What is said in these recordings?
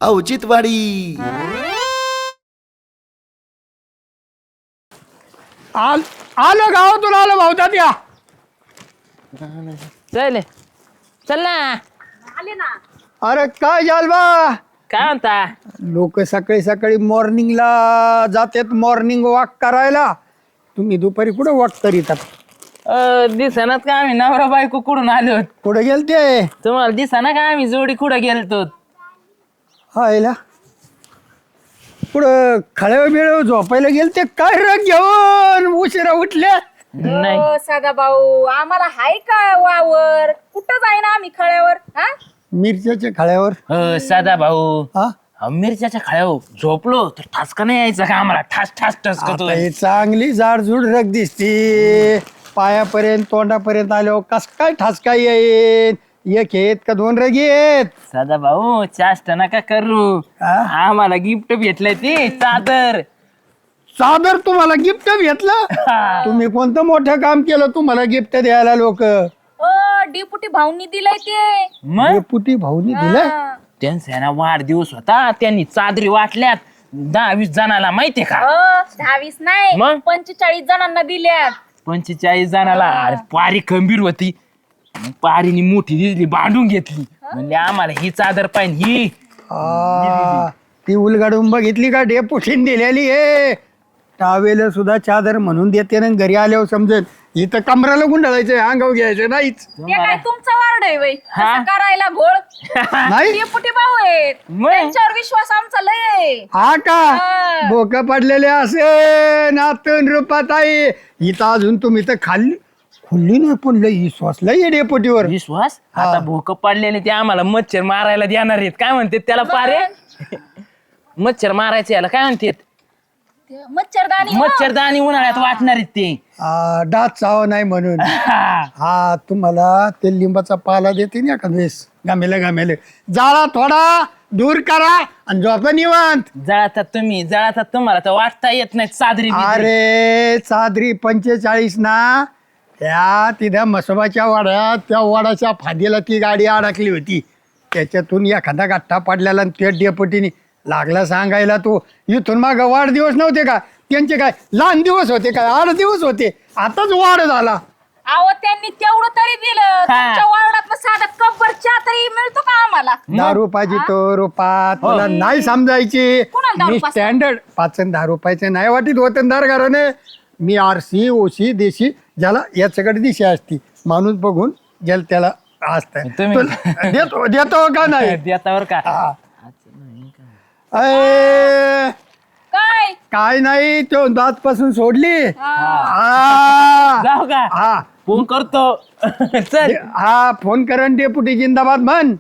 औचित्यवाडी. आलं गावातून आलं भाऊ या. चल चल ना. आले ना. अरे काय झाल बा. काय म्हणता? लोक सकाळी सकाळी मॉर्निंगला जातात मॉर्निंग वॉक करायला. तुम्ही दुपारी कुठे वॉक करीतात? दिसनात का आम्ही नवरा बायको कुठून आलो? कुठे गेलते? तुम्हाला दिसना का आम्ही जोडी कुठं गेलतो? हायला कुठं खळ्यावर बिळव झोपायला गेलते काय रग घेऊन उशिरा उठल्या? नाही हो साधा भाऊ आम्हाला हाय का वावर कुठं जाईना आम्ही खळ्यावर हा. मिरच्याच्या खळ्यावर. साधा भाऊ हा मिरच्याच्या खाळ्यावर झोपलो तर ठसका नाही यायचा का आम्हाला? ठास ठास ठसकतो. आता ही चांगली जाडजूड रग दिसती. पायापर्यंत तोंडापर्यंत आलो कस काय ठासका येईल? एक येत का दोन रग येत? साधा भाऊ चाष्ट नका करू. आम्हाला गिफ्ट भेटलंय ते चादर. चादर तुम्हाला गिफ्ट घेतलं? तुम्ही कोणतं मोठं काम केलं तुम्हाला गिफ्ट द्यायला लोक? डिपुटी भाऊनी दिलंय ते. मग पुटी भाऊनी दिलं? हा. त्यांचा ना वाढदिवस होता त्यांनी चादरी वाटल्यात 10-20 जणाला माहितीये का? 10-20 नाही मग? 45 जणांना दिल्यात. 45 जणाला. अरे पारी खंबीर होती. मग पारीनी मोठी दिसली बांधून घेतली. म्हणजे आम्हाला ही चादर पाहिजे ही. ती उलगाडून बघितली का डेपुटीन दिलेली आहे. टावेल सुद्धा चादर म्हणून देते ना घरी आल्यावर समजेल. इथं कमराला गुंडाळायचं अंगावर घ्यायचं नाहीच. ते काय तुमचा वार्ड आहे वय हा? करायला घोळ. नाही डिपुटी भाऊ आहेत मग? त्यांच्यावर विश्वास आमचा लय आहे. हा का? हा. बोक पडलेले असे नातून रूपात आहे. इथं अजून तुम्ही तर खाल्ली खुल्ली नाही पण लई विश्वास लई डेपुटीवर. विश्वास आता भोक पडलेले ते आम्हाला मच्छर मारायला देणार आहेत. काय म्हणतात त्याला पारे? मच्छर मारायचे याला काय म्हणतात? ते मच्छरदाणी हो. मच्छरदाणी उन्हाळ्यात वाटणार आहेत ते. डाच चाव नाही म्हणून. हा तुम्हाला ते लिंबाचा पाला देते ना एखाद वेळेस गामेले जाळा थोडा दूर करा आणि झोपा निवांत. जळातात तुम्ही जळातात तुम्हाला तर वाटता येत नाही चादरी बिदरी. अरे चादरी 45 ना. त्या तिथं मसोबाच्या वाड्यात त्या वाड्याच्या फादीला ती गाडी अडकली होती. त्याच्यातून एखादा गठ्ठा पडलेला आणि त्या डेपुटीने लागला सांगायला तू इथून माग वाढदिवस नव्हते का त्यांचे? काय लहान दिवस होते काय? 8 दिवस होते. आताच वाढ झाला. अहो त्यांनी तेवढं तरी दिलं. तुमच्या वार्डात साधा कब्बर चहा तरी मिळतो का आम्हाला? दारू पाहिजे तो रुपा तुला नाही समजायची. कोणाला दारू मी पाजता? स्टँडर्ड 5-10 रुपयाचे नाही वाटीत वतनदार घराने. मी आरसी ओशी देशी ज्याला याच्याकडे दिशी असती माणूस बघून ज्याला त्याला असत तुम्ही- देतो का नाही? देतावर का? अय, काय काय नाही तो दात पासून सोडली. जाऊ का? हा फोन करतो. चल. हा फोन करण डेपुटी जिंदाबाद म्हण.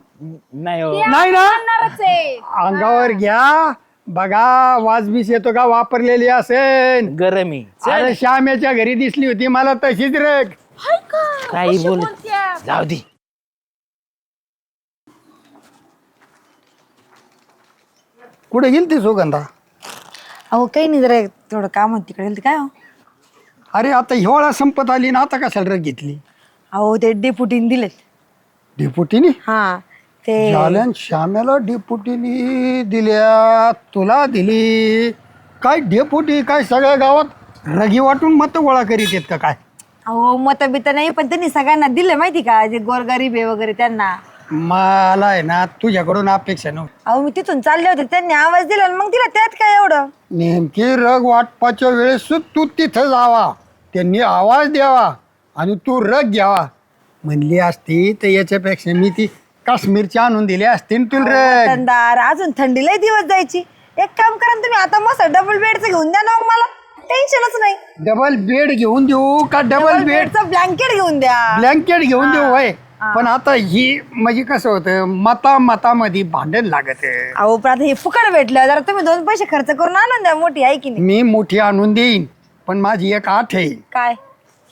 नाही हो. नाही ना? म्हणणारच आहे. अंगावर घ्या बघा वाजबीस येतो का वापरलेली असेल. गरम आहे. चल. अरे श्यामेच्या घरी दिसली होती मला तशीच रग. हाय का? काही कशी बोल. बोलत्या? जाऊ दे. कुठे गेली ती सुगंधा? अहो काही नाही जरा थोडं काम होतं तिकडे गेलते. काय हो? अरे आता हिवाळा संपत आली ना आता कशाला रग घेतली? अहो ते डेपुटीने दिलेत. डेपुटीने हा ते झाल्या श्यामेला डेपुटीने दिल्या तुला दिली काय? डेपुटी काय सगळ्या गावात रगी वाटून मत गोळा करीत आहेत का काय? अहो मत बित नाही पण त्यांनी सगळ्यांना दिले माहिती का जे गोरगरीब आहे वगैरे त्यांना. मला आहे ना तुझ्याकडून अपेक्षा नव्हती. अहो मी तिथून चालले होते त्यांनी आवाज दिला आणि मग दिला त्यात काय एवढं. नेमकी रग वाटपाच्या वेळेस तू तिथं जावा त्यांनी आवाज द्यावा आणि तू रग घ्यावा म्हणली असती तर याच्यापेक्षा मी ती काश्मीरची आणून दिली असती ना तुला रग. थंडार अजून थंडीलाही दिवस जायची. एक काम करा ना तुम्ही आता मस्त डबल बेडचं घेऊन द्या ना मग मला टेन्शनच नाही. डबल बेड घेऊन देऊ का? डबल बेड बेडचं ब्लँकेट घेऊन द्या. ब्लँकेट घेऊन देऊ होय. पण आता ही म्हणजे कसं होतं मतामध्ये भांडण लागत. अहो पण आता हे फुकट भेटलं जरा तुम्ही 2 पैसे खर्च करून आणून द्या मोठी आहे की नाही. मी मोठी आणून देईन पण माझी एक आठ आहे. काय?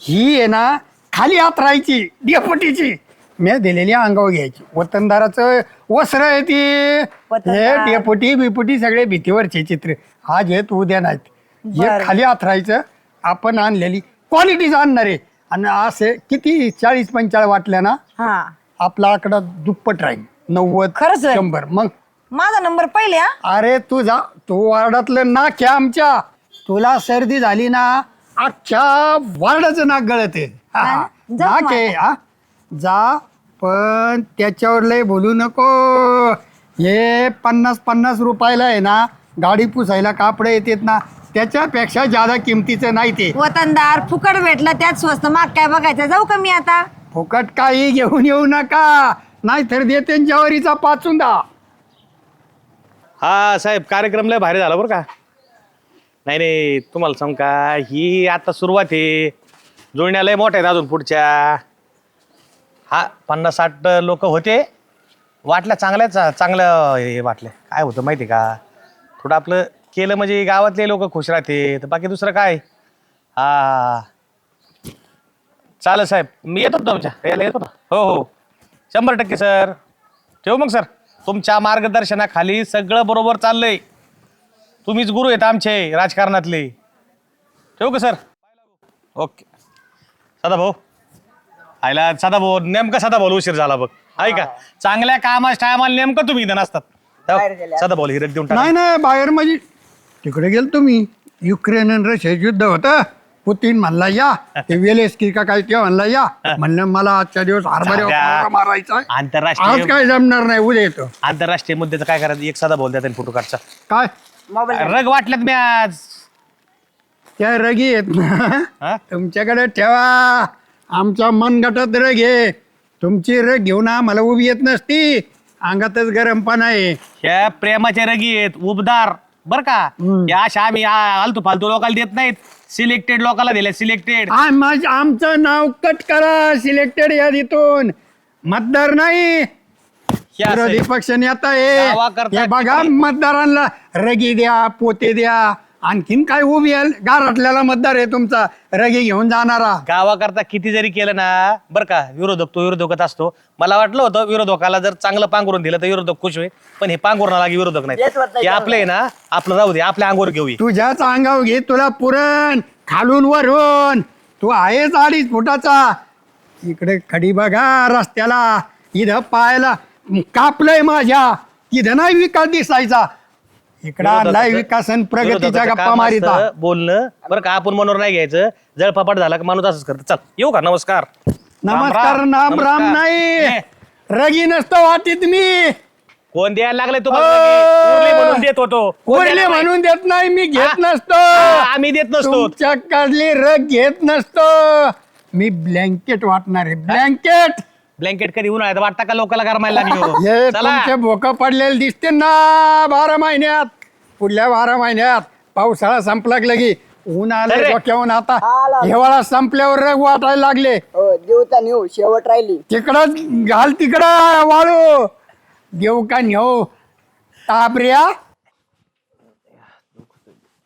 ही आहे ना खाली हात राहायची डेपुटीची. मी दिलेली अंगावर घ्यायची. वतनदाराचं वस्त्र आहे ती. हे वतनदार. डेपुटी बिपुटी सगळे भीतीवरचे चित्र आज येत उद्या नाहीत. हे बरं. खाली हात राहायचं. आपण आणलेली क्वालिटीच आणणार आहे आणि असे किती 40-45 वाटल्या ना हा आपला आकडा दुप्पट राहील. 90 खरंच होय? 100 मग माझा नंबर पहिले हा. अरे तू वार्डातलं नाक आहे आमच्या. तुला सर्दी झाली ना अख्ख्या वार्डाचं नाक गळत आहे. हा, जा नाक आहे हा. जा पण त्याच्यावर लय बोलू नको. हे 50-50 रुपयाला आहे ना गाडी पुसायला कापड येतात ना, त्याच्यापेक्षा जादा किमतीचं नाही ते. वतनदार फुकट भेटला त्यात स्वस्त, माग काय बघायचं. जाऊ का मी आता? फुकट काही घेऊन येऊ नका, नाहीतर देते ज्वारीचा पाचूंदा. हा साहेब, कार्यक्रम लय भारी झाला बरं का. नाही नाही, तुम्हाला सांग का, ही आता सुरुवात आहे. जुळण्या लय मोठ्या आहेत अजून पुढच्या. हा 50-60 लोक होते. वाटल्या चांगलं हे वाटलं. काय होतं माहिती का, थोडं आपलं केलं म्हणजे गावातले लोक खुश राहते, तर बाकी दुसरं काय. हा चालेल साहेब, मी येतो तुमच्या यायला येतो ना. हो हो 100% सर. ठेवू मग सर. तुमच्या मार्गदर्शनाखाली सगळं बरोबर चाललंय. तुम्हीच गुरु आहेत आमचे राजकारणातले. ठेवू का सर? ओके. सदाभाऊ आयला, सदाभाऊ नेमका सदाभाऊ उशीर झाला बघ. आहे का, चांगल्या कामाच्या टायमाला नेमकं तुम्ही इथं नसतात. सदाभाऊ हिरक देऊन टाका. नाही बाहेर म्हणजे तिकडे गेलो तुम्ही. युक्रेन आणि रशिया युद्ध होतं. पुतीन म्हणला या, ते वेलेस्की का काय ते म्हणला या. म्हणलं मला आजच्या दिवस हरभऱ्यावर मारायचा आहे. आंतरराष्ट्रीय आज काय जमणार नाही, उद्या येतो. आंतरराष्ट्रीय मुद्द्याचं काय करायचं, एक सदाभाऊ द्या त्यांनी फोटो काढचा. काय रग वाटल्यात मी आज. त्या रगी आहेत हा? ना तुमच्याकडे ठेवा. आमच्या मनगटात रग आहे. तुमची रग घेऊन आम्हाला उभी येत नसती. अंगातच गरमपणा आहे. ह्या प्रेमाच्या रगी आहेत उबदार बर का. या अशा आम्ही आलतू फालतू लोकांना देत नाहीत. सिलेक्टेड लोकांना दिले, सिलेक्टेड. आमचं नाव कट करा सिलेक्टेड यादीतून. मतदार नाही, विरोधी पक्ष नेता गावाकरता आहे. बघा मतदारांना रगी द्या, पोते द्या. आणखीन काय उभी गारटल्याला मतदार आहे तुमचा, रगी घेऊन जाणारा. गावाकरता किती जरी केलं ना बरं का, विरोधक तो विरोधकच असतो. मला वाटलं होतं विरोधकाला जर चांगलं पांघरून दिलं तर विरोधक खुश होईल, पण हे पांघरून लागे विरोधक नाही. हे आपलं आहे ना, आपलं राहू दे, आपल्या अंगावर घेऊया. तुझ्याच अंगावर घे, तुला पुरण खालून वरून. तू आहेच 2.5 फुटाचा. इकडे खडी बघा रस्त्याला, इथं पायाला कापलंय माझ्या. इथं नाही विकास दिसायचा. इकडं आणलाय विकासन प्रगतीच्या गप्पा मारिता. बोलणं बरं का, आपण मनोर नाही घ्यायचं. जळपापट झाला का माणूस असंच करतो. चल येऊ का, नमस्कार. नमस्कार. नाम राम नाही, रगी नसतो वाटीत मी. कोण द्यायला लागले तुम्हाला? उरले म्हणून देत होतो. उरले म्हणून देत नाही, मी घेत नसतो. आम्ही देत नसतो. तुमच्याकडली रग घेत नसतो मी. ब्लँकेट वाटणार आहे, ब्लँकेट. ब्लँकेट कधी उन्हाळ्यात वाटतं का लोकांना गरमायला लागली हो? हे चला. तुमचे भोक पडलेले दिसते ना 12 महिन्यात. पुढल्या 12 महिन्यात पावसाळा संपला की ऊन आलं अरे. डोक्यावरून. आता हिवाळा संपल्यावर रग वाटायला लागले. देवता नेऊ शेवट राहिली. तिकडच घाल, तिकडं वाळू. देऊ का नेऊ ताबऱ्या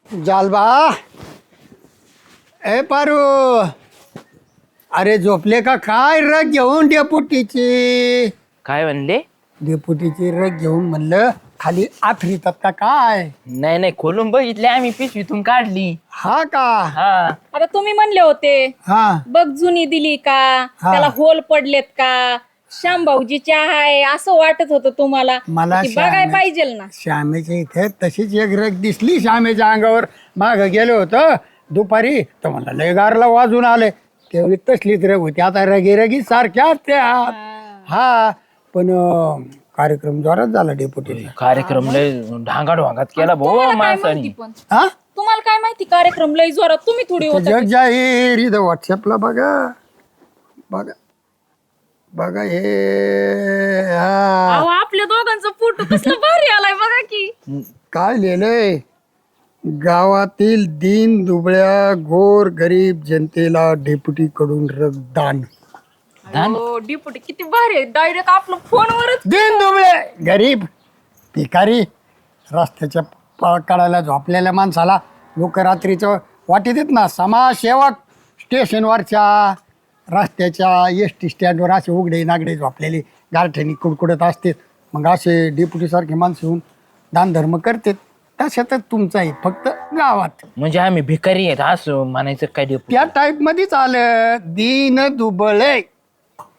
जालबा. ए पारू, अरे झोपले का काय? रग घेऊन डेपुटीची. काय म्हणले? डेपुटीची रग घेऊन म्हणलं खाली आथरीतात का काय? नाही खोलून बघितले आम्ही, पिशवीतून काढली. हा का? हा आता तुम्ही म्हणले होते हा बघ जुनी दिली का, त्याला होल पडलेत का, श्यामभाऊजीची आहे असं वाटत होतं तुम्हाला. मला की बघाय पाहिजे ना. श्यामेच्या इथे तशीच एक रग दिसली श्यामेच्या अंगावर. माग गेलो होतो दुपारी, तर मला लय गारला वाजून आले. तेवढी तसलीच रग होती. आता रगी सारख्या त्या. हा पण कार्यक्रम जोरात झाला डेपुटीचा. कार्यक्रम लय ढांगात केला भाऊ तुम्हाला काय माणसाने. माहिती पण, हा तुम्हाला काय माहिती कार्यक्रम लय जोरात. तुम्ही थोडी होता. जग जाहीर इथं व्हॉट्सअपला बघा बघा बघा हे. हा अहो, आपल्या दोघांचा फोटो कसला भारी आलाय बघा की. काय लिहिलंय? गावातील दीन दुबळ्या गोर गरीब जनतेला डेप्युटी कडून रक्तदान. हो डिपुटी किती भारी आहे. डायरेक्ट आपलं फोनवरच. दीन दुबळे गरीब भिकारी रस्त्याच्या कडाला झोपलेल्या माणसाला लोक रात्रीचं वाटी देत ना. समाजसेवक स्टेशनवरच्या रस्त्याच्या एस.टी. स्टँडवर असे उघडे नागडे झोपलेले गारठ्यानी कुडकुडत असते. मग असे डेप्युटीसारखे माणसं येऊन दानधर्म करतात. तशातच तुमचं आहे, फक्त गावात. म्हणजे आम्ही भिकारी आहेत असं म्हणायचं काय? त्या टाईप मध्येच आलं. दीन दुबळे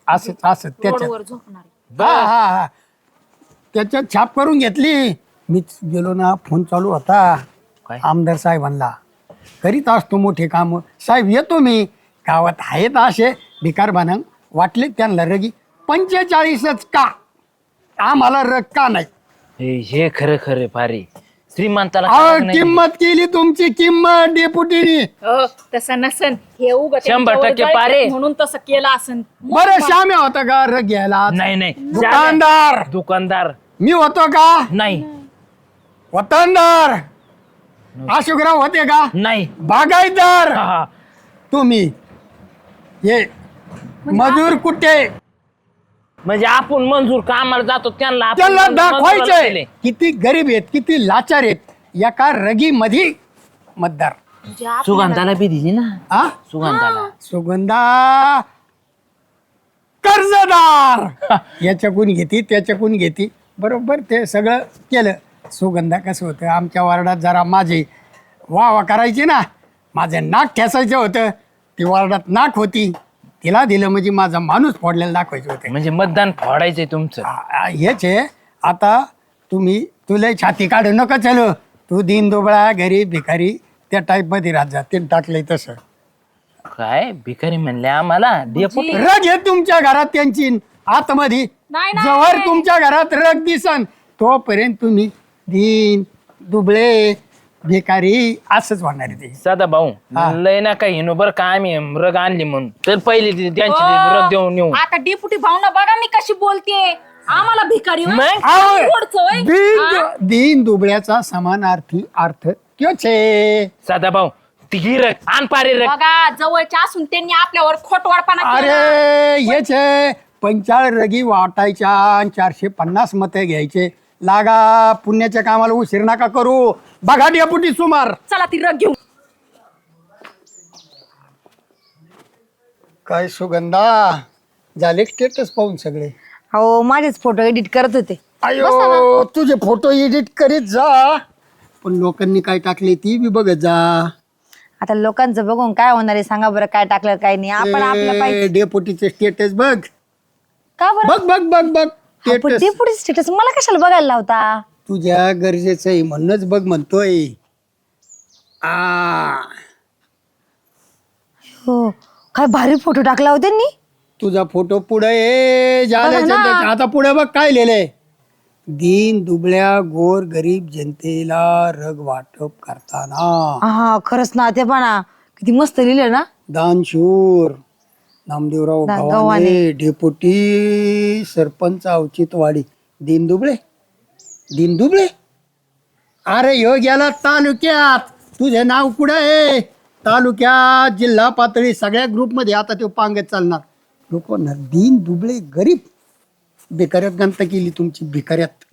असं त्याच्यात. रोडवर झोपणार. हा हा हा त्याच्यात छाप करून घेतली. मीच गेलो ना, फोन चालू होता काय? आमदार साहेबांना. करीत असतो मोठे काम. साहेब येतो मी, गावात आहेत असे भिकार भानंग, वाटले त्यांना रगी 45च का, आम्हाला रग का नाही. हे खरं खरं फारी श्रीमंताला अहो, कळत नाही. किंमत केली तुमची किंमत डेपुटीनी. तसं नसन हे उगा 100% पारे. म्हणून तसं केलं असन. बरं श्याम्या होता का रग घ्यायला? नाही दुकानदार दुकानदार मी होतो का? नाही वतनदार अशोकराव होते का? नाही. बागायतदार हा. तुम्ही. हे मजूर कुठे? म्हणजे आपण मंजूर कामाला जातो त्यांना त्याला दाखवायचंय किती गरीब आहेत, किती लाचार आहेत. एका रगी मध्ये मतदार. सुगंधाला बी दिली ना. हा सुगंधाला सुगंधा कर्जदार याच्याकून घेती त्याच्याकून घेती. बरोबर ते सगळं केलं. सुगंधा कसं होतं, आमच्या वार्डात जरा माझे वा करायची ना, माझं नाक ठेसायचं होतं. ती वार्डात नाक होती, तिला दिलं म्हणजे माझा माणूस फोडलेला दाखवायचं होतं. म्हणजे मतदान फोडायचंय तुमचं. हेच आहे. आता तुम्ही तुला छाती काढू नका चलो, तू दीन दुबळा गरीब भिकारी त्या टाईप मध्ये राहत जा. ते टाकलंय तसं. काय भिकारी म्हणले आम्हाला डेपुटी? रग आहे तुमच्या घरात त्यांची आतमध्ये. नाही, नाही. जवळ तुमच्या घरात रग दिसन तोपर्यंत तुम्ही दीन दुबळे भिकारी असंच होणार आहे ते. सदा भाऊ हा. लय ना काही हिनो बरं का आम्ही रग आणली म्हणून तर पहिली त्यांची रग देऊन येऊ. आता डेपुटी भाऊना बघा मी कशी बोलते. आम्हाला भिकारी होय? मग? अहो, गोडचं होय? दीन दुबळ्याचा समानार्थी अर्थ त्योच आहे. सदा भाऊ ती रग आण पारे रग. बघा जवळच्या असून त्यांनी आपल्यावर खोटवाडपणा केला. अरे हेच आहे. 45 रगी वाटायच्या आणि 450 मते घ्यायचे. लागा पुण्याच्या कामाला उशीर नका करू. बघा डेपुटी सुमार. चला ती रग घेऊ. काय सुगंधा झाले स्टेटस पाहून सगळे? हो माझेच फोटो एडिट करत होते. अयो तुझे फोटो एडिट करीत जा, पण लोकांनी काय टाकले ती बी बघत जा. आता लोकांचं बघून काय होणार आहे सांगा बरं, काय टाकलं काय नाही. आपण आपलं पाहिजे. डेपुटीचे स्टेटस बघ का बरं? बघ बघ बघ बघ स्टेटस. पुढे स्टेटस मला कशाला बघायला लावता? तुझ्या गरजेचं आहे म्हणूनच बघ म्हणतोय. हो काय भारी फोटो टाकला होता त्यांनी. तुझा फोटो पुढे बघा ना. आता पुढे बघ काय लिहिलंय. दीन दुबळ्या गोर गरीब जनतेला रग वाटप करताना हा खरंच ना, ते पण किती मस्त लिहिलं ना. दानशूर नामदेवराव गव्हाणे. गव्हाणे डेपुटी सरपंच औचित्यवाडी. दीन दुबळे दीन दुबळे अरे ह्यो गेला तालुक्यात. तुझे नाव कुठं आहे? तालुक्यात जिल्हा पातळी सगळ्या ग्रुपमध्ये आता तो पांगत चालणार. लोक म्हणणार दीन दुबळे गरीब. भिकाऱ्यात गंत केली तुमची भिकाऱ्यात.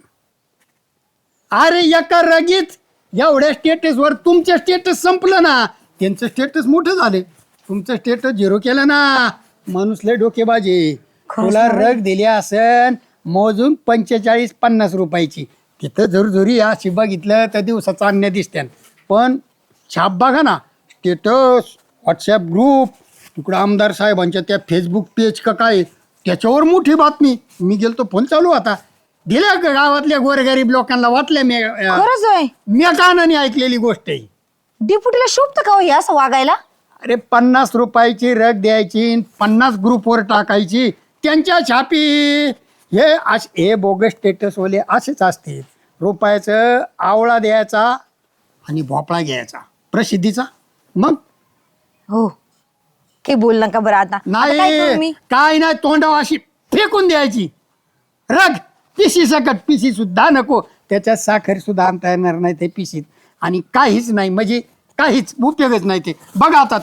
अरे एका रगीत एवढ्या स्टेटसवर तुमचं स्टेटस संपलं ना. त्यांचं स्टेटस मोठं झाले, तुमचं स्टेटस झिरो केलं ना. माणूस लय डोकेबाजी. तुला रग दिली असन मोजून 45-50 रुपयाची. तिथं झुरझुरी अशी बघितलं तर दिवसाचा अन्य दिसत्यान. पण छाप बघा ना, स्टेटस व्हॉट्सअप ग्रुप, तिकडं आमदार साहेबांच्या त्या फेसबुक पेज का काय त्याच्यावर मोठी बातमी. मी गेलतो फोन चालू होता. दिल्या का गावातल्या गोरगरीब लोकांना वाटल्या खरंच होय. मी कानाने ऐकलेली गोष्ट आहे. डिपुटीला शोभतं का हो हे असं वागायला? अरे 50 रुपयाची रग द्यायची, 50 ग्रुपवर टाकायची त्यांच्या छापी. हे बोगस स्टेटसवाले असेच असते. रुपयाचं आवळा द्यायचा आणि भोपळा घ्यायचा प्रसिद्धीचा. मग हो काही बोल नका बरं. आता काय करू नाही मी? काय नाही, तोंडावर अशी फेकून द्यायची रग. पिशी सकट पिशी सुद्धा नको. त्याच्यात साखर सुद्धा आणता येणार नाही ते पिशीत. आणि काहीच नाही म्हणजे काहीच उपयोगच नाही ते. बघा आता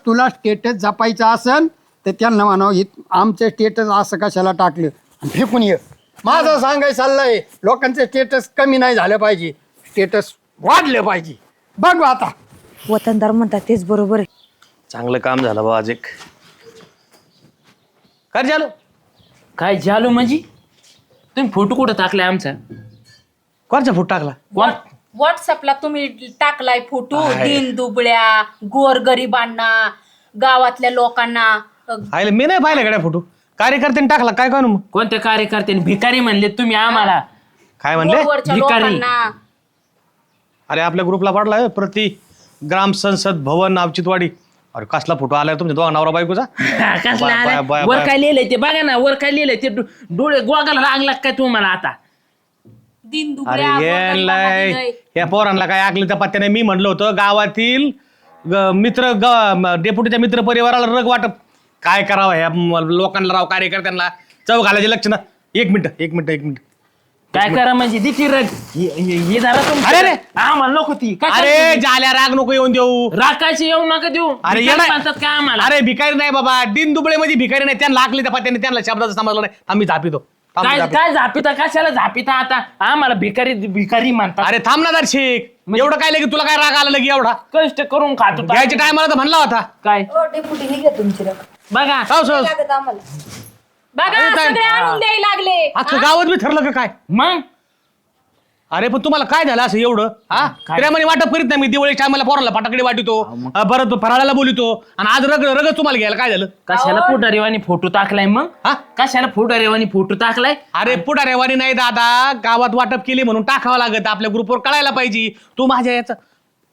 तुला स्टेटस जपायचं असेल तर त्यांना म्हणावं आमचं स्टेटस असं कशाला टाकलं आणि फेकून ये. माझं सांगायचं चाललंय लोकांचं स्टेटस कमी नाही झालं पाहिजे, स्टेटस वाढलं पाहिजे. बघ आता वतनदार म्हणतात तेच बरोबर आहे. चांगलं काम झालं बा आज एक. काय झालं? काय झालो म्हणजे तुम्ही फोटो कुठं टाकलाय आमचा? कोणचा फूट टाकला? व्हॉट्सअपला तुम्ही टाकलाय फोटो. दीन दुबळ्या गोरगरिबांना गावातल्या लोकांना. आयले मी नाही पाहिलं गड्या फोटो. कार्यकर्त्यांनी टाकला काय काय मग? कोणत्या कार्यकर्त्याने भिकारी म्हणले तुम्ही आम्हाला? काय म्हणले रोडवरच्या भिकारी. लोकांना. अरे आपल्या ग्रुपला पाडला प्रति ग्राम संसद भवन अवचितवाडी. अरे कसला फोटो आलाय तुमच्या दोघा नवरा बायकोचा. कसला बाय, आलाय? बाय, वर बाय. काय लिहिलंय ते बघा ना, वर काय लिहिलंय ते डोळे गोगाला लागला काय तुम्हाला आता. दिन अरे दुबळ्या यांना गोरगरिबांना दिलंय. या पोरांना काय आकलीच्या पत्त्याने मी म्हणलं होतं गावातील डेप्युटीच्या मित्र परिवाराला रग वाटप काय करावं ह्या लोकांना राव कार्यकर्त्यांना चव घालायचे लक्ष ना. एक मिनिट काय करा म्हणजे दिकी रग हे झालं तुमचं. अरे रे. आम्हाला नको ती काय अरे करते? जाल्या राग नको येऊन देऊ. राखायची येऊ नका देऊ. अरे भिकारी येडा- म्हणतात काय आम्हाला. अरे भिकारी नाही बाबा, दिन दुबळे मध्ये भिकारी नाही. त्यांना आकलीच्या पत्त्याने त्यांना शब्दाचं समजलं नाही. आम्ही झापितो. काय काय झापिता कशाला झापिता आता आम्हाला भिकारी भिकारी म्हणतात. अरे थांब ना दर्शिक, एवढं काय लगे तुला काय राग आला लगे एवढा. कष्ट करून खातो घ्यायच्या टायमाला तर म्हणला होता. काय हो डेपुटी निघा तुमची रग. बघा हो, सर. लागत आम्हाला. बघा अरे काय- सगळे आणून द्यायला लागले. अख्खं गावात बी ठरलं का काय. मग अरे पण तुम्हाला काय झालं असं एवढं हा काय? प्रेमाने वाटप करीत नाही मी. दिवाळीच्या टायमाला पोराला फटाकडे वाटितो, परत फराळाला बोलितो, आणि आज रग तुम्हाला घ्यायला काय झालं. कशाला पुढारेवानी फोटो टाकलाय मग. हा? कशाला पुढारेवानी फोटो टाकलाय. अरे पुढारेवानी नाही दादा, गावात वाटप केली म्हणून टाकावं लागत. आपल्या ग्रुपवर कळायला पाहिजे. तू माझ्या याचा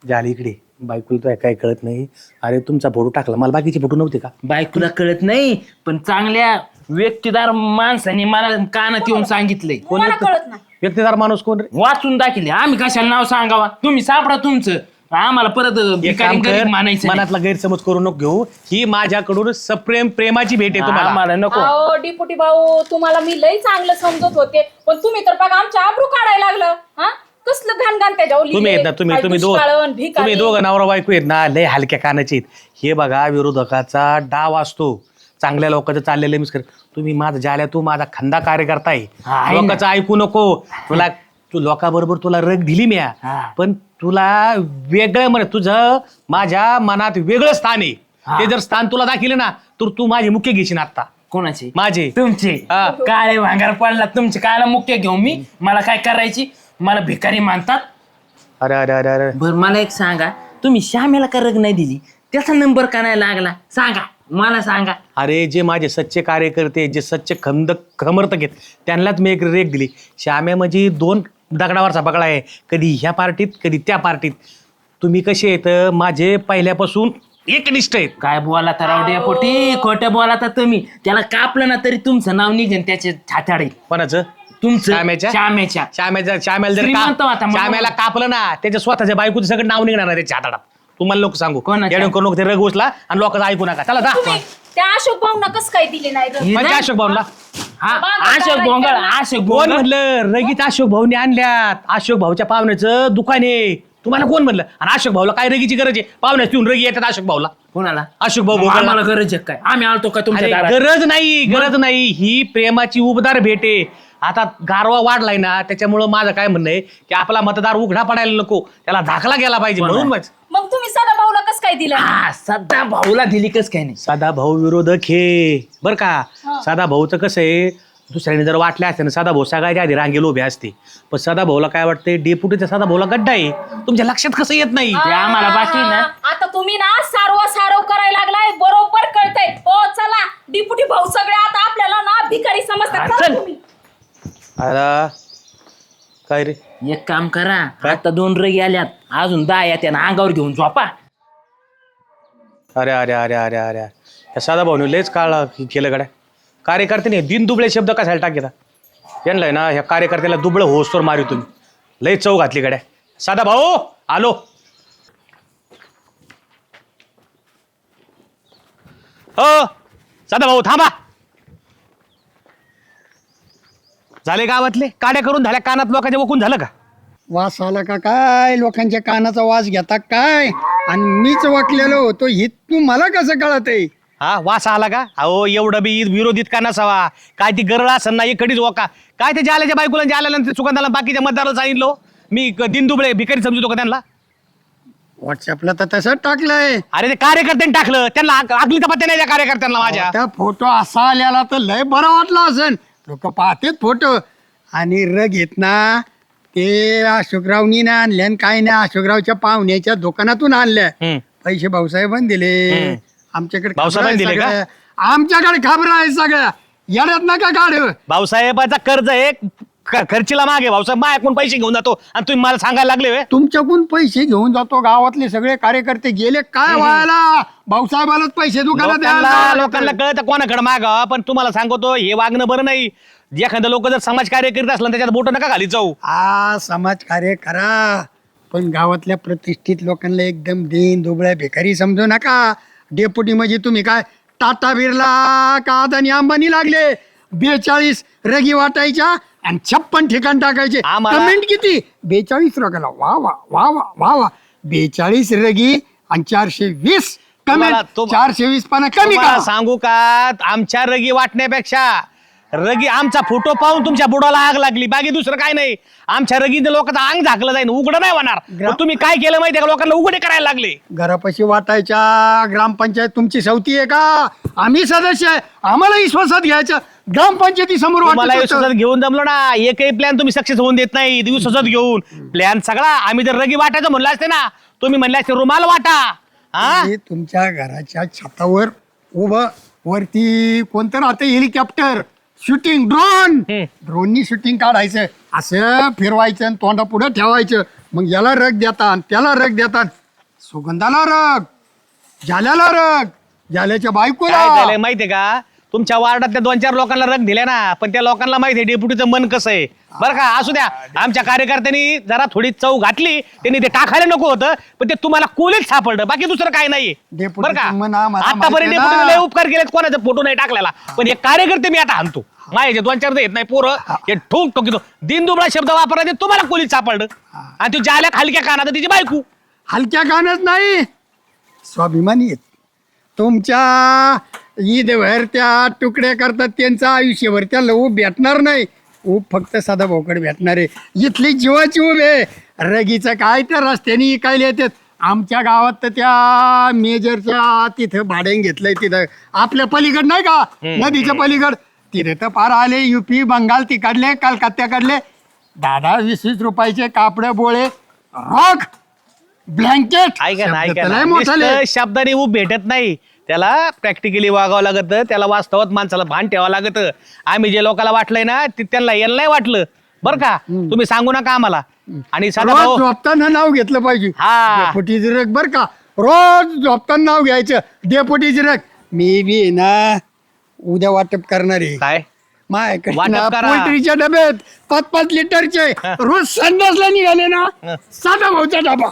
झाली इकडे बायकुल तो काय कळत नाही. अरे तुमचा फोटो टाकला, मला बाकीचे फोटो नव्हते का. बायकोला कळत नाही पण चांगल्या व्यक्तिदार माणसाने मला कानात येऊन सांगितलंय. मला कळत नाही. व्यक्तिदार माणूस कोण रे. वाचून दाखिले. आम्ही कशाला नाव सांगावा. तुम्ही सापडा तुमचं. आम्हाला परत एक भिकारी काम कर, गरीब मानायचं नाही. मनातला गैरसमज करू नको घेऊ. ही माझ्याकडून प्रेमाची भेट आहे तुम्हाला. आम्हाला नको. अहो डिपुटी भाऊ, तुम्हाला मी लई चांगलं समजत होते, पण तुम्ही तर बघा आमच्या आबरू काढायला लागलं. हा कसलं घाण घाण त्याच्यावर तुम्ही लिहिलंय. येत ना तुम्ही काय तुम्ही दुष्काळण, भिकारी. तुम्ही दोघं नवरा बायको आहेत ना, लय हलक्या कानाचे आहेत. हे बघा विरोधकाचा डाव असतो. चांगल्या लोकांचं चाललेलं मिस कर. तुम्ही माझा जाल्या, तू माझा खंदा कार्यकर्ता आहे आहे. ना. लोकांचं ऐकू नको. तू लोकांबरोबर तुला रग दिली मी, हा. पण तुला वेगळं म्हण, तुझं माझ्या मनात वेगळं स्थान आहे. हा. ते जर स्थान तुला दाखिले ना तर तू माझे मुख्य घेशील आता. कोणाचे माझे. तुमचे. हा. काळे भांगार पडला तुमचे. कायला मुख्य घेऊ मी. मला काय करायची. मला भिकारी मानतात. अरे अरे अरे अरे बर मला एक सांगा, तुम्ही श्यामेला का रग नाही दिली. त्याचा नंबर का नाही लागला सांगा मला सांगा. अरे जे माझे सच्चे कार्यकर्ते, जे सच्चे समर्थक आहेत, त्यांनाच मी एक रेग दिली. श्याम्या म्हणजे 2 दगडावरचा पकडा आहे. कधी ह्या पार्टीत कधी त्या पार्टीत. तुम्ही कसे आहेत माझे पहिल्यापासून एकनिष्ठ आहेत. काय बोला तर राव डेपोटी, खोटं बोला तर तुम्ही. त्याला कापलं ना तरी तुमचं नाव निघेन त्याचे छाताडे. कोणाचं. तुमचं श्यामेच्या? श्यामेच्या. श्याम्याला जर श्रीमंत होता म्हणून. श्याम्याला कापलं ना, त्याच्या स्वतःच्या बायकोचं सगळं नाव निघणार आहे त्याच्या हाताडात. तुम्हाला लोक सांगू कोणाच्या? येणं करू नको, ते रग उचला आणि लोकांचं ऐकू नका. चला जा. तुम्ही त्या अशोक भाऊंना कसं काय दिले नाही ग? हे म्हणजे ना? अशोक भाऊला हा, बाबा, अशोक काय भोंगळ करायचं? अशोक कोण भोंगळ. म्हणलं रगीत अशोक भाऊने आणल्यात. अशोक भाऊच्या पाहुण्याचं दुकान आहे. तुम्हाला कोण म्हणलं. आणि अशोक भाऊला काय रगीची गरज आहे. पाहुण्यात येऊन रगी येतात अशोक भाऊला. कोणाला. अशोक भाऊ आम्हाला भोगळला. गरज आहे काय. आम्ही आलतो का तुमच्या अरे दारात? गरज नाही. ही प्रेमाची उबदार भेट आहे. आता गारवा वाढलाय ना, त्याच्यामुळं माझं काय म्हणणं आहे की आपला मतदार उघडा पडायला नको, त्याला झाकला गेला पाहिजे म्हणून माझं. मग तुम्ही सदा भाऊला कसं काय दिलं. हा, सध्या भाऊला दिली कस काय नाही. साधा भाऊ विरोधक हे बर का. साधा भाऊचं कसं आहे, दुसऱ्याने जर वाटले असते ना, साधा भाऊ सगळ्याच्या आधी रांगेल उभे असते. पण साधा भाऊला काय वाटतंय, डेपुटीचा साधा भाऊला गड्डा आहे. तुमच्या लक्षात कसं येत नाही. ते आम्हाला बाकी ना. आता तुम्ही ना सारव करायला लागलाय. बरोबर कळतंय. हो चला डिपुटी भाऊ सगळे आता आपल्याला ना भिकारी समजतात. चला चल. तुम्ही. अरे काय रे. एक काम करा, आता 2 रगी आल्यात, अजून 10 येत्या ना, अंगावर घेऊन झोपा. अरे अरे अरे अरे अरे या साधा भाऊने लयच काळ केलं गड्या. कार्यकर्त्याने दिन दुबळे शब्द कशाला टाकेला. यांना ना ह्या कार्यकर्त्याला दुबळं होस्तोर मारी तुम्ही. लय चव घातली गड्या. साधा भाऊ आलो. हो साधा भाऊ थांबा. झाले गावातले काड्या करून झाल्या, कानात लोकांच्या वकून झालं का. वास आला का काय. लोकांच्या कानाचा वास घेता काय. आणि मीच वाकलेलो होतो ही तू मला कसं कळत आहे. हा वास आला का. अहो एवढं बी विरोधीत का नसावा. काय ती गरळ असं ना एकडीच वका. काय ते जाल्याच्या बायकोला जाल्यानंतर सुगंधाला बाकीच्या मतदाराला सांगितलं मी दिन दुबळे भिकारी समजतो का त्यांना. व्हॉट्सअपला तर तसंच टाकलंय. अरे ते कार्यकर्त्यांनी टाकलं, त्यांना आगलीचा पत्त्या नाही त्या कार्यकर्त्यांना माझ्या. त्या फोटो असा आलेला तर लय बरं वाटला असेल. लोक पाहतेत फोटो. आणि रग येत ना ते अशोकरावनी ना आणल्या आणि काय ना अशोकरावच्या पाहुण्याच्या दुकानातून आणल्या. हम्म. पैसे भाऊसाहेबांनी दिले. आमच्याकडे भाऊसाहेबांनी खबरं आहे दिले का? सगळ्या. आमच्याकडे खबर आहे सगळ्या. येण्यात नका काढ. भाऊसाहेबाचा कर्ज आहे. खर्चीला मागे भाऊसाहेब माझ्याकडून पैसे घेऊन जातो आणि तुम्ही मला सांगायला लागले व्हय? तुमच्याकडून पैसे घेऊन जातो, गावातले सगळे कार्यकर्ते गेले काय व्हायला, भाऊसाहेबालाच पैसे दुकानात लोकांना द्यायला. कळतं कोणाकडे मागावा, पण तुम्हाला सांगतो हे वागणं बरं नाही. एखादं लोक जर समाज कार्य करीत असलं त्याच्यात बोट नका खाली जाऊ. समाज कार्य करा, पण गावातल्या प्रतिष्ठित लोकांना एकदम दीन दुबळ्या भिकारी समजू नका. डेप्युटी म्हणजे तुम्ही काय टाटा बिर्ला का अदानी अंबानी लागले? 42 रगी वाटायच्या आणि 56 ठिकाण टाकायचे. आम्हाला- कमेंट किती? 42 रगाला वा वा वा वा वा वा. 42 रगी आणि 420 कमेंट. तुम्हाला- 420 पाना कमी तुम्हाला का? सांगू का, आमच्या रगी वाटण्यापेक्षा रगी आमचा फोटो पाहून तुमच्या बुडाला आग लागली, बाकी दुसरं काय नाही. आमच्या रगीने लोकांचं अंग झाकलं जाईल, उघडं नाही होणार. पण तुम्ही काय केलं माहितीये का, लोकांना उघडे करायला लागले. घरापाशी वाटायच्या. ग्रामपंचायत तुमची सवती आहे का? आम्ही सदस्य आहे, आम्हाला विश्वासात घ्यायचं. ग्रामपंचायती समोर मला विश्वासात घेऊन जमलो ना, एकही प्लॅन तुम्ही सक्सेस होऊन देत नाही. विश्वासात घेऊन प्लॅन सगळा आम्ही जर रगी वाटायचं म्हणलं असते ना, तुम्ही म्हणले असते रुमाल वाटा. हा तुमच्या घराच्या छतावर उभं, वरती कोणतं राहतं हेलिकॉप्टर शूटिंग, ड्रोननी शूटिंग काढायचं, असं फिरवायचं आणि तोंडा पुढे ठेवायचं. मग याला रग देतात, त्याला रग देतात. सुगंधाला रग, जाल्याला रग, जाल्याच्या काय बायकोला. झालंय माहितीये का, तुमच्या वार्डातल्या 2-4 लोकांना रग दिल्या ना, पण त्या लोकांना माहितीये डेप्युटीचं मन कसं आहे. बरं का, असू द्या. आमच्या कार्यकर्त्यांनी जरा थोडी चव घातली, त्यांनी ते टाकायला नको होतं, पण ते तुम्हाला कोलीच सापडलं, बाकी दुसरं काय नाही. बरं का, डेप्युटीचं मन आम्हाला आतापर्यंत माहिती आहे ना. डेप्युटीने लय उपकार केलेत, कोणाचा फोटो नाही टाकलेला, पण हे कार्यकर्ते मी आता आणतो. माझे 2-4 येत नाही पोरं, हे ठोक ठोकितो दिनदुबळा शब्द वापरायचे, तुम्हाला कोलीच सापडलं. आणि तू ज्याला हलक्या कानात तिची बायको. हलक्या कानच नाही, स्वाभिमानी आहेत. तुमच्या ईदभर त्या तुकड्या करतात, त्यांचं आयुष्यभर त्या लहू भेटणार नाही. ऊब फक्त साधा भाऊकडे भेटणार आहे. इथली जीवाची उभ आहे. रगीचं काय त्या रस्त्याने इकायला येतात. आमच्या गावात तर त्या मेजरच्या तिथं भाड्याने घेतलंय, तिथं आपल्या पलीकड नाही का, नदीच्या पलीकड, तिथे तर पार आले युपी बंगाल तिकडले कलकत्त्याकडले. 10-20 रुपयाचे कापड बोळे, रॉक, ब्लँकेट. ऐका ना, ऐका लय ना, मोठाले. नुसतं शब्दाने ऊब भेटत नाही, त्याला प्रॅक्टिकली वागावं लागत, त्याला वास्तवात माणसाला भान ठेवावं लागत. आम्ही जे लोकांना वाटलंय ना, ते त्यांना यायला नाही वाटलं. बरं का, तुम्ही सांगू नका आम्हाला. आणि साधा भाऊ, रोज झोपताना नाव घेतलं पाहिजे. हा. डेपुटी जिरक बर का, रोज झोपताना नाव घ्यायचं, डेपुटी जिरक. मी बी ना उद्या वाटप करणार आहे. काय माझ्याकडे वाटप ना करा. पोल्ट्रीच्या डब्यात 5-5 लिटरचे रोज संडासला निघाले ना, साधा भाऊचा डबा.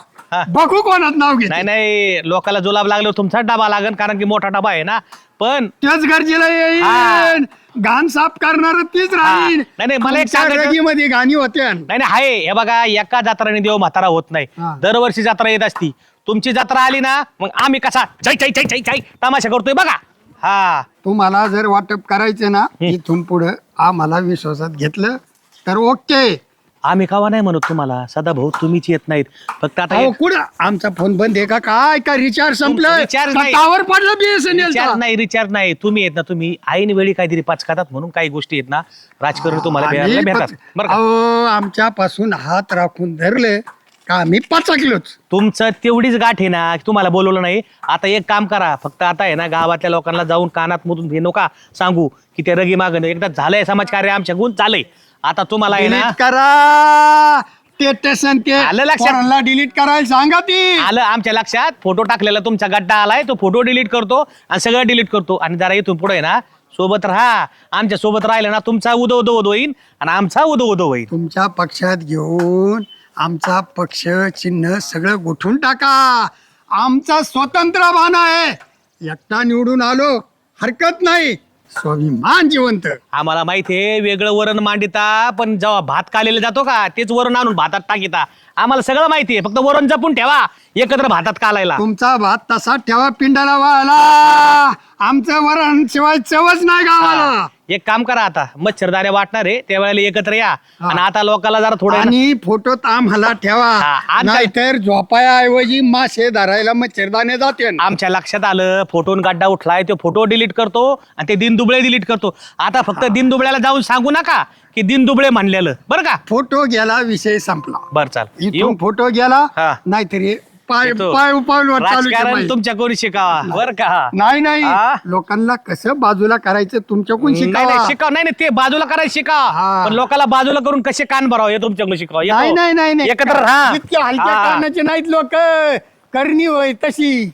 बघू कोणात नाव घेत. नाही नाही, लोकाला जुलाब लागलो तुमचा डबा लागन, कारण की मोठा डबा आहे ना. पण त्याच गरजेला हा. येईल. घाण साफ करणार तीच राहील. नाही, नाही, मला एक तुमच्या सांगायचं- रगीमध्ये घाणी होते. नाही नाही, आहे हे बघा, एका जत्राने देव म्हातारा होत नाही. हा. दरवर्षी जत्रा येत असती. तुमची जत्रा आली ना, मग आम्ही कसा जय जय जय जय जय तमाशा करतोय बघा. हा तुम्हाला जर वाटप करायचं ना, इथून पुढं आम्हाला विश्वासात घेतलं तर ओके. आम्ही कावा नाही म्हणत तुम्हाला, सदा भाऊ तुम्हीच येत नाहीत. फक्त आता अहो कुठं आमचा फोन बंद आहे का काय? का रिचार्ज संपलं? रिचार्ज का नाही. टावर पडलं BSNL चा? रिचार्ज नाही, तुम्ही येत ना, तुम्ही ऐन वेळी काहीतरी पाचकातात म्हणून काही गोष्टी येत ना, राजकारण तुम्हाला आम्ही भेटतात. पच- बरं का, अहो आमच्यापासून हात राखून धरले का आम्ही 5 किलोच. तुमचं तेवढीच गाठ आहे ना की तुम्हाला बोलवलं नाही. आता एक काम करा, फक्त आता आहे ना, गावातल्या लोकांना जाऊन कानात मधून हे नका सांगू की ते रगी मागणं एकदा झालंय, समाजकार्य आमच्या गुण चालय. आता तुम्हाला आहे ना, डिलीट करा ते स्टेशन, ते आलं लक्षात? पोरांना डिलीट करायला सांगा ती. आलं आमच्या लक्षात. फोटो टाकलेला तुमचा गड्डा आलाय, तो फोटो डिलीट करतो आणि सगळं डिलीट करतो. आणि जरा इथून पुढे आहे ना, सोबत राहा. आमच्या सोबत राहिलं ना, तुमचा उदो उदो उदो होईल आणि आमचा उदो उदो होईल. तुमच्या पक्षात घेऊन आमचा पक्ष चिन्ह सगळं गोठून टाका. आमचा स्वतंत्र बाणा आहे. एकटा निवडून आलो हरकत नाही, स्वाभिमान जिवंत. आम्हाला माहितीये वेगळं वरण मांडिता, पण जेव्हा भात कालेला जातो का, तेच वरण आणून भातात टाकीता. आम्हाला सगळं माहितीये, फक्त वरण जपून ठेवा एकत्र भातात कालायला. तुमचा भात तसाच ठेवा पिंडाला व्हायला. आमचं वरण शिवाय चवच नाही गावाला. एक काम करा, आता मच्छरदाण्या वाटणार आहे त्यावेळेला एकत्र या. आणि आता लोकांना जरा थोडं आणि फोटो आम्हाला ठेवा, हा, आमच्या- नाहीतर झोपायाऐवजी मासे धरायला मच्छरदाणे जाते. आमच्या लक्षात आलं, फोटोन गड्डा उठलाय, तो फोटो डिलीट करतो आणि ते दिनदुबळे डिलीट करतो. आता फक्त दिनदुबळ्याला जाऊन सांगू नका की दिनदुबळे म्हणलेलं, बरं का? फोटो गेला, विषय संपला. बरं चाल येऊ. इथून फोटो गेला, हा. नाहीतरी येतो. पाऊलवर चालू आहे राजकारण बाई. तुमच्या कोणी शिकावा बर का नाही नाही हा? लोकांना कसं बाजूला करायचं तुमच्याकडून नाही शिकावा नाही शिकाव नाही नाही ते बाजूला करायला शिका हा. पण लोकांना बाजूला करून कसे कान भरावं हे तुमच्याकडून शिकावं येतो. नाही नाही नाही नाही एकत्र राहा इतक्या हलक्या हा. कानाचे नाहीत लोक करणी होय तशी